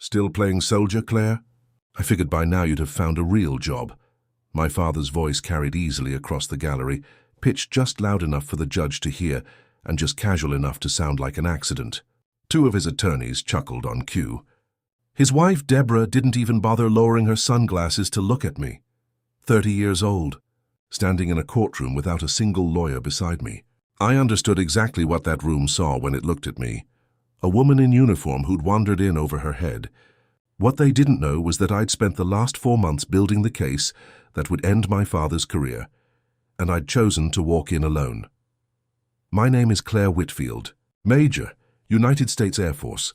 Still playing soldier, Claire? I figured by now you'd have found a real job. My father's voice carried easily across the gallery, pitched just loud enough for the judge to hear and just casual enough to sound like an accident. Two of his attorneys chuckled on cue. His wife, Deborah, didn't even bother lowering her sunglasses to look at me. 30 years old, standing in a courtroom without a single lawyer beside me. I understood exactly what that room saw when it looked at me. A woman in uniform who'd wandered in over her head. What they didn't know was that I'd spent the last 4 months building the case that would end my father's career, and I'd chosen to walk in alone. My name is Claire Whitfield, Major, United States Air Force,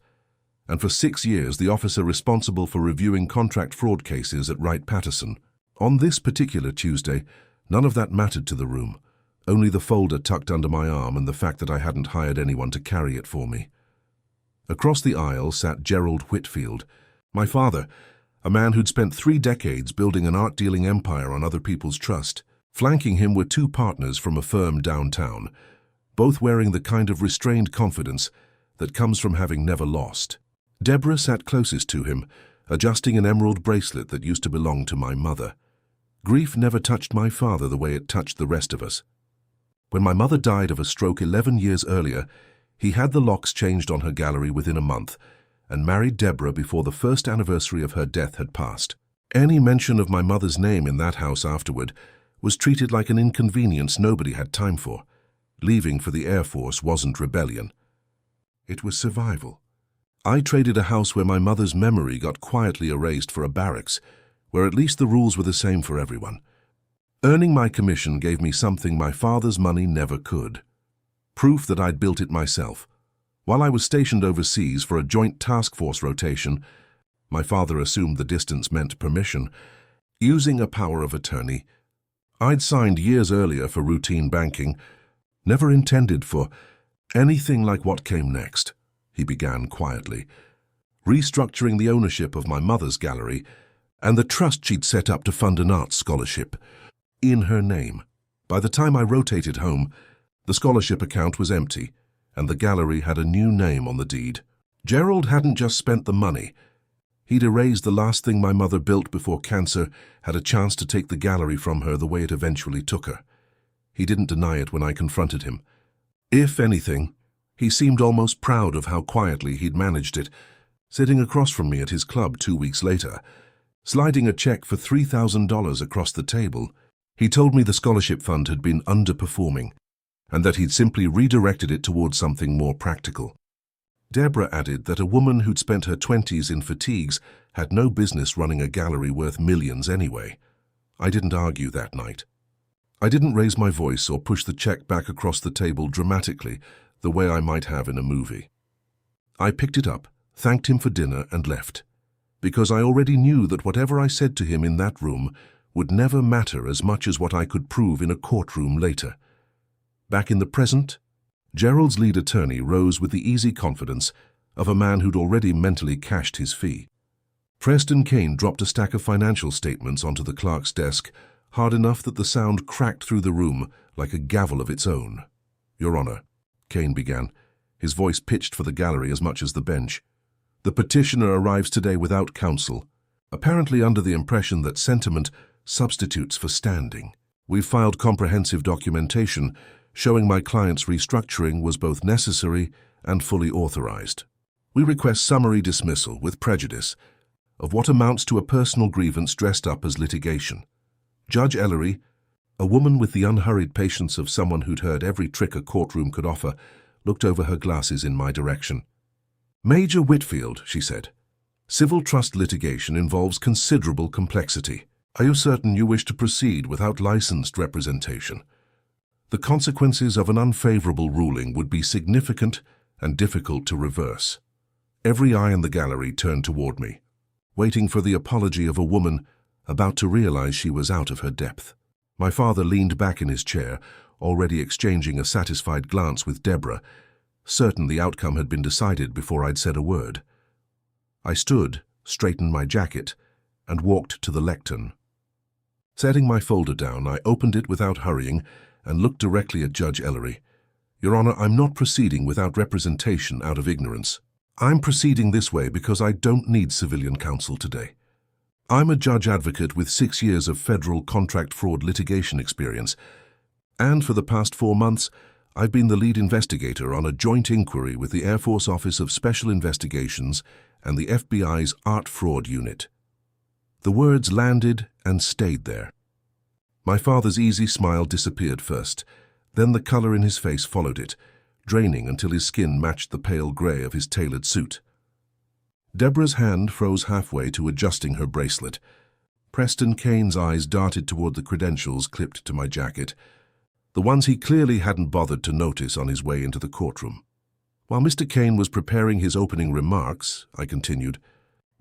and for 6 years the officer responsible for reviewing contract fraud cases at Wright-Patterson. On this particular Tuesday, none of that mattered to the room, only the folder tucked under my arm and the fact that I hadn't hired anyone to carry it for me. Across the aisle sat Gerald Whitfield, my father, a man who'd spent 3 decades building an art-dealing empire on other people's trust. Flanking him were 2 partners from a firm downtown, both wearing the kind of restrained confidence that comes from having never lost. Deborah sat closest to him, adjusting an emerald bracelet that used to belong to my mother. Grief never touched my father the way it touched the rest of us. When my mother died of a stroke 11 years earlier, he had the locks changed on her gallery within a month and married Deborah before the first anniversary of her death had passed. Any mention of my mother's name in that house afterward was treated like an inconvenience nobody had time for. Leaving for the Air Force wasn't rebellion. It was survival. I traded a house where my mother's memory got quietly erased for a barracks, where at least the rules were the same for everyone. Earning my commission gave me something my father's money never could. Proof that I'd built it myself. While I was stationed overseas for a joint task force rotation, my father assumed the distance meant permission. Using a power of attorney, I'd signed years earlier for routine banking, never intended for anything like what came next, he began quietly, restructuring the ownership of my mother's gallery and the trust she'd set up to fund an art scholarship in her name. By the time I rotated home, the scholarship account was empty, and the gallery had a new name on the deed. Gerald hadn't just spent the money. He'd erased the last thing my mother built before cancer had a chance to take the gallery from her the way it eventually took her. He didn't deny it when I confronted him. If anything, he seemed almost proud of how quietly he'd managed it, sitting across from me at his club 2 weeks later, sliding a check for $3,000 across the table. He told me the scholarship fund had been underperforming, and that he'd simply redirected it towards something more practical. Deborah added that a woman who'd spent her 20s in fatigues had no business running a gallery worth millions anyway. I didn't argue that night. I didn't raise my voice or push the check back across the table dramatically, the way I might have in a movie. I picked it up, thanked him for dinner, and left, because I already knew that whatever I said to him in that room would never matter as much as what I could prove in a courtroom later. Back in the present, Gerald's lead attorney rose with the easy confidence of a man who'd already mentally cashed his fee. Preston Kane dropped a stack of financial statements onto the clerk's desk, hard enough that the sound cracked through the room like a gavel of its own. "Your Honor," Kane began, his voice pitched for the gallery as much as the bench. "The petitioner arrives today without counsel, apparently under the impression that sentiment substitutes for standing. We've filed comprehensive documentation showing my client's restructuring was both necessary and fully authorized. We request summary dismissal with prejudice of what amounts to a personal grievance dressed up as litigation." Judge Ellery, a woman with the unhurried patience of someone who'd heard every trick a courtroom could offer, looked over her glasses in my direction. "Major Whitfield," she said, "civil trust litigation involves considerable complexity. Are you certain you wish to proceed without licensed representation? The consequences of an unfavorable ruling would be significant and difficult to reverse." Every eye in the gallery turned toward me, waiting for the apology of a woman about to realize she was out of her depth. My father leaned back in his chair, already exchanging a satisfied glance with Deborah, certain the outcome had been decided before I'd said a word. I stood, straightened my jacket, and walked to the lectern. Setting my folder down, I opened it without hurrying and looked directly at Judge Ellery. "Your Honor, I'm not proceeding without representation out of ignorance. I'm proceeding this way because I don't need civilian counsel today. I'm a judge advocate with 6 years of federal contract fraud litigation experience, and for the past 4 months, I've been the lead investigator on a joint inquiry with the Air Force Office of Special Investigations and the FBI's Art Fraud Unit. The words landed and stayed there. My father's easy smile disappeared first, then the color in his face followed it, draining until his skin matched the pale gray of his tailored suit. Deborah's hand froze halfway to adjusting her bracelet. Preston Kane's eyes darted toward the credentials clipped to my jacket, the ones he clearly hadn't bothered to notice on his way into the courtroom. While Mr. Kane was preparing his opening remarks, I continued,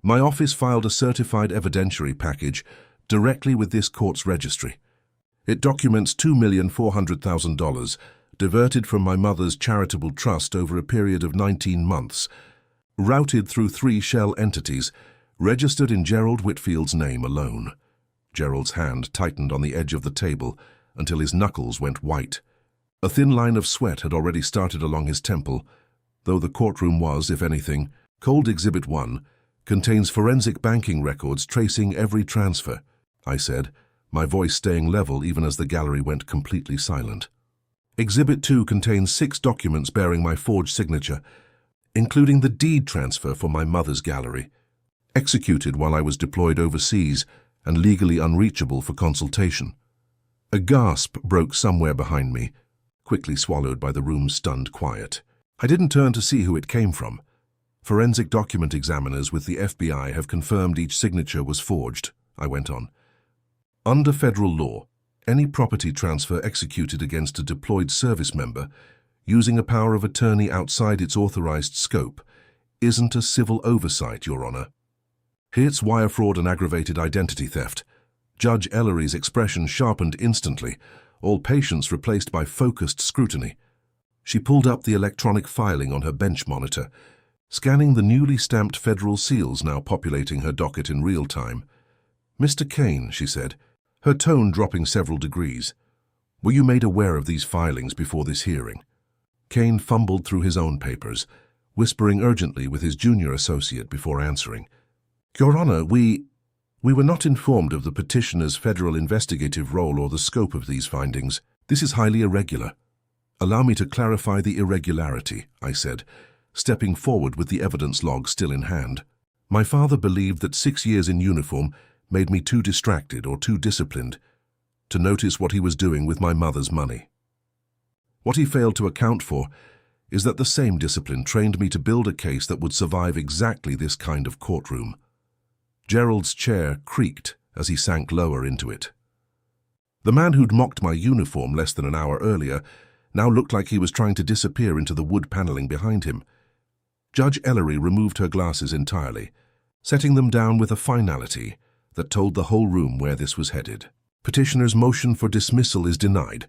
my office filed a certified evidentiary package directly with this court's registry. It documents $2,400,000 diverted from my mother's charitable trust over a period of 19 months, routed through 3 shell entities, registered in Gerald Whitfield's name alone. Gerald's hand tightened on the edge of the table until his knuckles went white. A thin line of sweat had already started along his temple, though the courtroom was, if anything, cold. Exhibit 1 contains forensic banking records tracing every transfer, I said, my voice staying level even as the gallery went completely silent. Exhibit 2 contains 6 documents bearing my forged signature, including the deed transfer for my mother's gallery, executed while I was deployed overseas and legally unreachable for consultation. A gasp broke somewhere behind me, quickly swallowed by the room's stunned quiet. I didn't turn to see who it came from. Forensic document examiners with the FBI have confirmed each signature was forged, I went on. Under federal law, any property transfer executed against a deployed service member using a power of attorney outside its authorized scope isn't a civil oversight, Your Honor. It's wire fraud and aggravated identity theft. Judge Ellery's expression sharpened instantly, all patience replaced by focused scrutiny. She pulled up the electronic filing on her bench monitor, scanning the newly stamped federal seals now populating her docket in real time. Mr. Kane, she said, her tone dropping several degrees. Were you made aware of these filings before this hearing? Kane fumbled through his own papers, whispering urgently with his junior associate before answering. Your Honor, we were not informed of the petitioner's federal investigative role or the scope of these findings. This is highly irregular. Allow me to clarify the irregularity, I said, stepping forward with the evidence log still in hand. My father believed that 6 years in uniform made me too distracted or too disciplined to notice what he was doing with my mother's money. What he failed to account for is that the same discipline trained me to build a case that would survive exactly this kind of courtroom. Gerald's chair creaked as he sank lower into it. The man who'd mocked my uniform less than an hour earlier now looked like he was trying to disappear into the wood paneling behind him. Judge Ellery removed her glasses entirely, setting them down with a finality that told the whole room where this was headed. Petitioner's motion for dismissal is denied.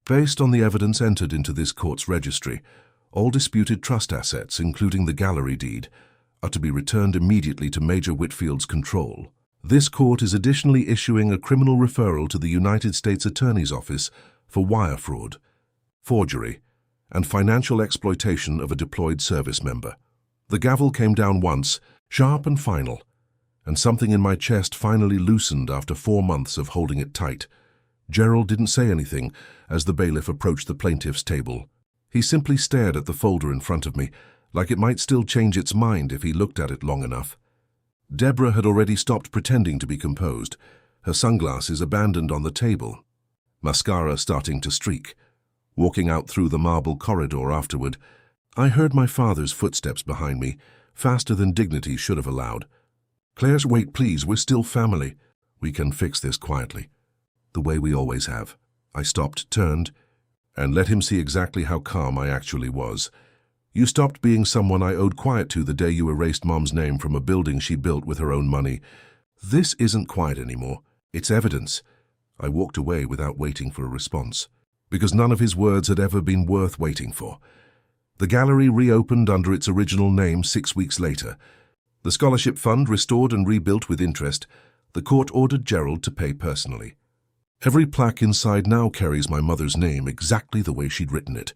Based on the evidence entered into this court's registry, all disputed trust assets, including the gallery deed, are to be returned immediately to Major Whitfield's control. This court is additionally issuing a criminal referral to the United States Attorney's Office for wire fraud, forgery, and financial exploitation of a deployed service member. The gavel came down once, sharp and final, and something in my chest finally loosened after 4 months of holding it tight. Gerald didn't say anything as the bailiff approached the plaintiff's table. He simply stared at the folder in front of me, like it might still change its mind if he looked at it long enough. Deborah had already stopped pretending to be composed, her sunglasses abandoned on the table, mascara starting to streak. Walking out through the marble corridor afterward, I heard my father's footsteps behind me, faster than dignity should have allowed. Claire's, wait please, we're still family. We can fix this quietly. The way we always have. I stopped, turned, and let him see exactly how calm I actually was. You stopped being someone I owed quiet to the day you erased Mom's name from a building she built with her own money. This isn't quiet anymore. It's evidence. I walked away without waiting for a response, because none of his words had ever been worth waiting for. The gallery reopened under its original name 6 weeks later. The scholarship fund restored and rebuilt with interest. The court ordered Gerald to pay personally. Every plaque inside now carries my mother's name exactly the way she'd written it.